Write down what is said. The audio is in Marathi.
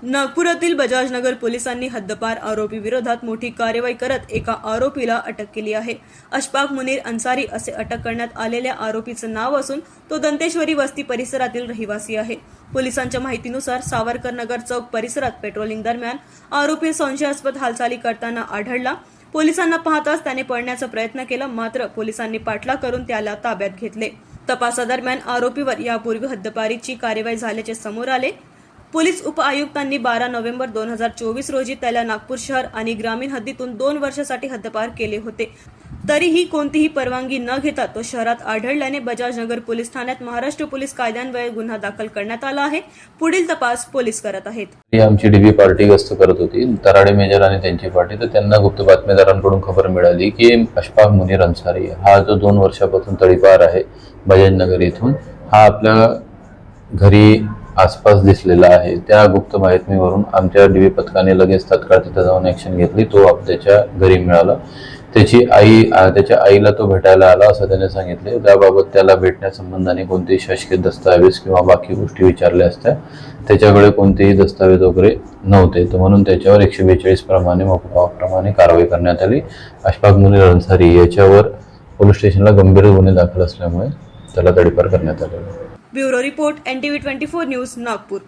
नागपुरातील बजाजनगर पोलिसांनी हद्दपार आरोपी विरोधात मोठी कारवाई करत एका आरोपीला अटक केली आहे। अशफाक मुनीर अन्सारी असे अटक करण्यात आलेल्या आरोपीचं नाव असून तो दंतेश्वरी वस्ती परिसरातील रहिवासी आहे। पोलिसांच्या माहितीनुसार सावरकर नगर चौक परिसरात पेट्रोलिंग दरम्यान आरोपी संशयास्पद हालचाली करताना आढळला। पोलिसांना पाहताच त्याने पळण्याचा प्रयत्न केला, मात्र पोलिसांनी पाठलाग करून त्याला ताब्यात घेतले। तपासादरम्यान आरोपीवर यापूर्वी हद्दपारीची कारवाई झाल्याचे समोर आले। पोलीस उपआयुक्तांनी 12 नोव्हेंबर 2024 रोजी त्याला नागपूर शहर आणि ग्रामीण हद्दीतून 2 वर्षांसाठी हद्दपार केले होते। तरीही कोणतीही परवानगी न घेता तो शहरात आढळल्याने बजाजनगर पोलीस ठाण्यात महाराष्ट्र पोलीस कायद्यान्वये गुन्हा दाखल करण्यात आला आहे। पुढील तपास पोलीस करत आहेत। आमची डीबी पार्टी गस्त करत होती, तराडे मेजर आणि त्यांची पार्टी, तर त्यांना गुप्त बातमीदारांकडून खबर मिळाली की अशफाक मुनीर अन्सारी हा जो 2 वर्षापासून तडीपार आहे बजाजनगर येथून, हा आपल्या घरी आसपास दिसलेला आहे। त्या गुप्त माहितीवरून आमच्या डीबी पथकाने लगेच तात्काळ तिथे जाऊन ऍक्शन घेतली। तो त्याच्या घरी मिळाला। त्याच्या आईला तो भेटायला आला असं त्याने सांगितले। त्याबाबत त्याला भेटण्यासंबंधाने कोणतेही शासकीय दस्तावेज किंवा बाकी गोष्टी विचारल्या असत्या, त्याच्याकडे कोणतेही दस्तावेज वगैरे नव्हते, तर म्हणून त्याच्यावर 142 प्रमाणे कारवाई करण्यात आली। अशफाक मुनीर अन्सारी याच्यावर पोलीस स्टेशनला गंभीर गुन्हे दाखल असल्यामुळे त्याला तडीपार करण्यात आले। Bureau report NTV 24 news Nagpur.